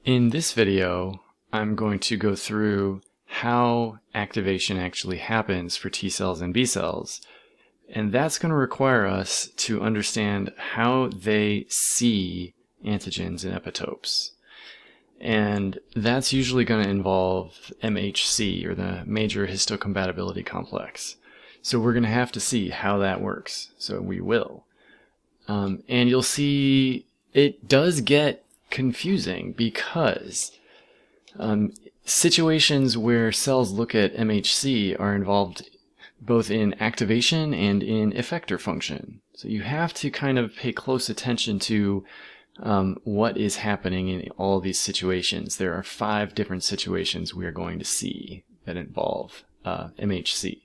In this video, I'm going to go through how activation actually happens for T cells and B cells, and that's going to require us to understand how they see antigens and epitopes. And that's usually going to involve MHC, or the major histocompatibility complex. So we're going to have to see how that works. So we will. And you'll see it does get confusing because situations where cells look at MHC are involved both in activation and in effector function. So you have to kind of pay close attention to what is happening in all these situations. There are 5 different situations we are going to see that involve MHC.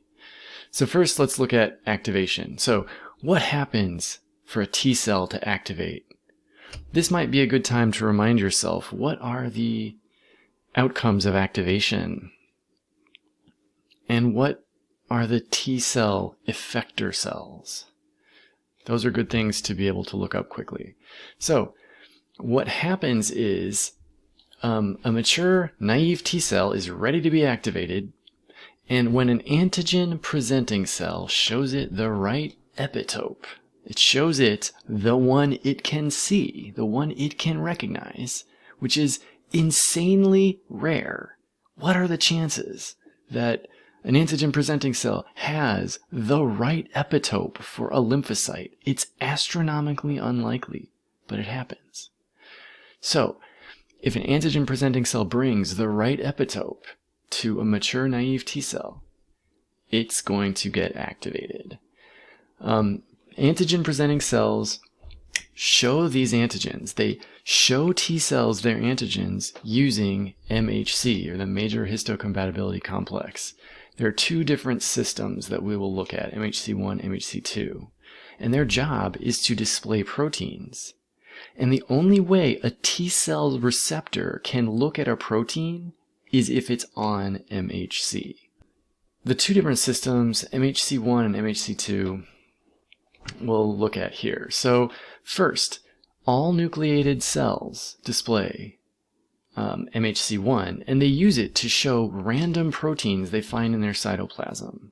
So first, let's look at activation. So what happens for a T cell to activate? This might be a good time to remind yourself, what are the outcomes of activation? And what are the T cell effector cells? Those are good things to be able to look up quickly. So what happens is a mature naive T cell is ready to be activated, and when an antigen presenting cell shows it the right epitope, it shows it the one it can see, the one it can recognize, which is insanely rare. What are the chances that an antigen presenting cell has the right epitope for a lymphocyte? It's astronomically unlikely, but it happens. So, if an antigen presenting cell brings the right epitope to a mature naive T cell, it's going to get activated. Antigen presenting cells show these antigens. They show T cells their antigens using MHC, or the major histocompatibility complex. There are 2 different systems that we will look at, MHC1, MHC2, and their job is to display proteins. And the only way a T cell receptor can look at a protein is if it's on MHC. The 2 different systems, MHC1 and MHC2, we'll look at here. So first, all nucleated cells display MHC1, and they use it to show random proteins they find in their cytoplasm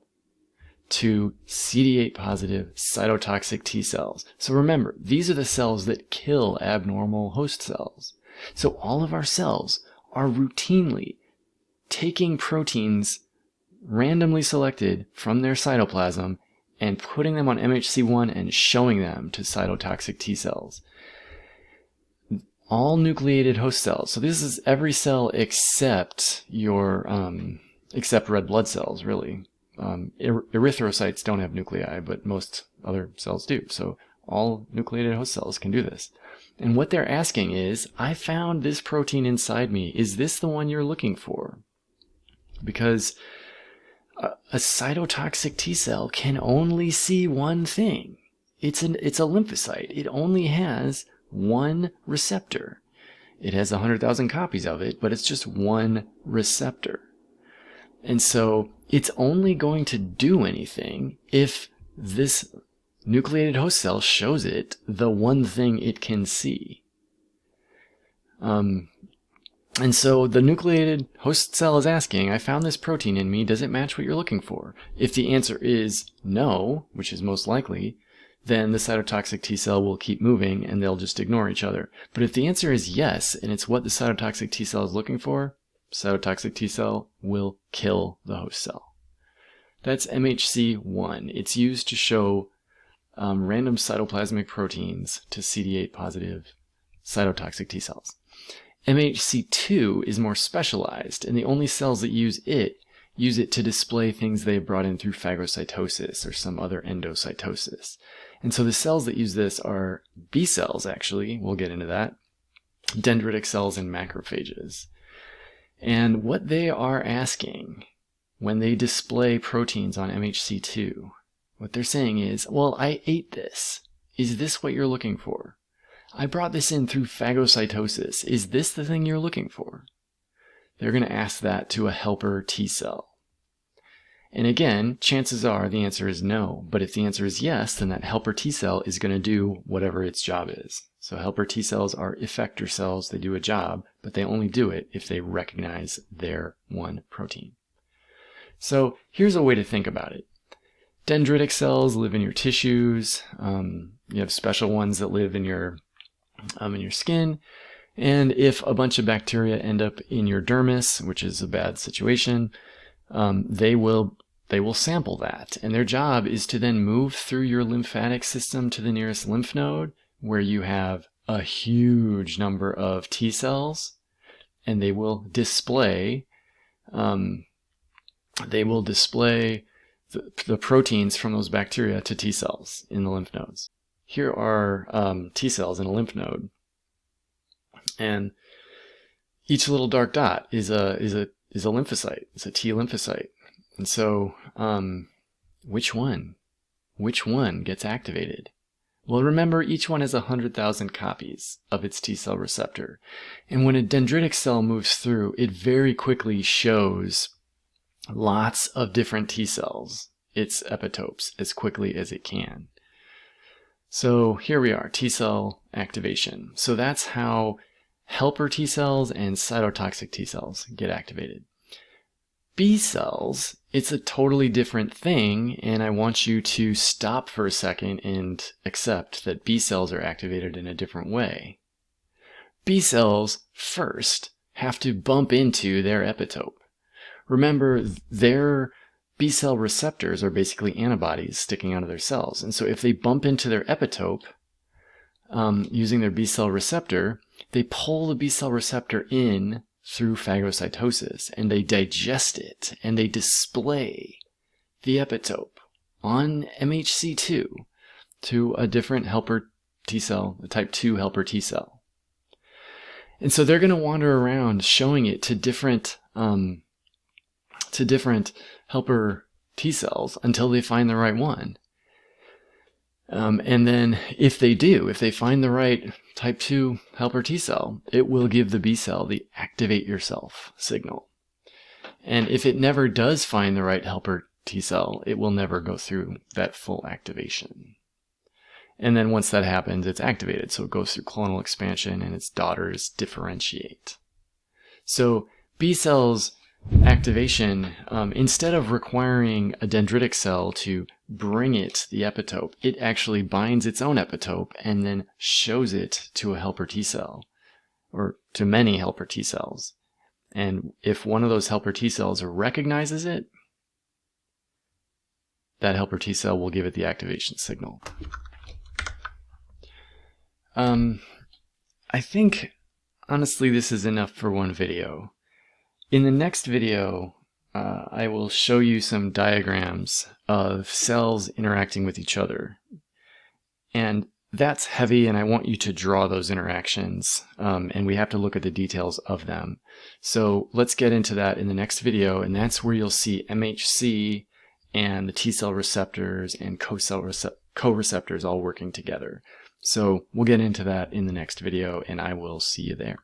to CD8 positive cytotoxic T cells. So remember, these are the cells that kill abnormal host cells. So all of our cells are routinely taking proteins randomly selected from their cytoplasm and putting them on MHC1 and showing them to cytotoxic T cells. All nucleated host cells. So this is every cell except except red blood cells, really. Erythrocytes don't have nuclei, but most other cells do. So all nucleated host cells can do this. And what they're asking is, I found this protein inside me. Is this the one you're looking for? Because a cytotoxic T cell can only see one thing. It's a lymphocyte. It only has one receptor. It has 100,000 copies of it, but it's just one receptor. And so it's only going to do anything if this nucleated host cell shows it the one thing it can see. And so the nucleated host cell is asking, I found this protein in me, does it match what you're looking for? If the answer is no, which is most likely, then the cytotoxic T cell will keep moving and they'll just ignore each other. But if the answer is yes, and it's what the cytotoxic T cell is looking for, cytotoxic T cell will kill the host cell. That's MHC1. It's used to show random cytoplasmic proteins to CD8 positive cytotoxic T cells. MHC2 is more specialized, and the only cells that use it to display things they've brought in through phagocytosis or some other endocytosis. And so the cells that use this are B cells, actually. We'll get into that. Dendritic cells and macrophages. And what they are asking when they display proteins on MHC2, what they're saying is, well, I ate this. Is this what you're looking for? I brought this in through phagocytosis. Is this the thing you're looking for? They're going to ask that to a helper T cell. And again, chances are the answer is no. But if the answer is yes, then that helper T cell is going to do whatever its job is. So helper T cells are effector cells. They do a job, but they only do it if they recognize their one protein. So here's a way to think about it. Dendritic cells live in your tissues. You have special ones that live in your skin. And if a bunch of bacteria end up in your dermis, which is a bad situation, they will sample that. And their job is to then move through your lymphatic system to the nearest lymph node, where you have a huge number of T cells, and they will display the proteins from those bacteria to T cells in the lymph nodes. Here are T cells in a lymph node, and each little dark dot is a lymphocyte. It's a T lymphocyte. And so, which one gets activated? Well, remember, each one has 100,000 copies of its T cell receptor. And when a dendritic cell moves through, it very quickly shows lots of different T cells, its epitopes, as quickly as it can. So here we are, T cell activation. So that's how helper T cells and cytotoxic T cells get activated. B cells, it's a totally different thing, and I want you to stop for a second and accept that B cells are activated in a different way. B cells first have to bump into their epitope. Remember, their B cell receptors are basically antibodies sticking out of their cells, and so if they bump into their epitope using their B cell receptor, they pull the B cell receptor in through phagocytosis, and they digest it, and they display the epitope on MHC2 to a different helper T cell, a type 2 helper T cell. And so they're going to wander around showing it to different helper T cells until they find the right one. And then if they find the right type 2 helper T cell, it will give the B cell the activate yourself signal. And if it never does find the right helper T cell, it will never go through that full activation. And then once that happens, it's activated. So it goes through clonal expansion and its daughters differentiate. So B cells activation, instead of requiring a dendritic cell to bring it the epitope, it actually binds its own epitope and then shows it to a helper T cell, or to many helper T cells. And if one of those helper T cells recognizes it, that helper T cell will give it the activation signal. I think, honestly, this is enough for one video. In the next video, I will show you some diagrams of cells interacting with each other. And that's heavy, and I want you to draw those interactions, and we have to look at the details of them. So let's get into that in the next video, and that's where you'll see MHC and the T cell receptors and co-receptors all working together. So we'll get into that in the next video, and I will see you there.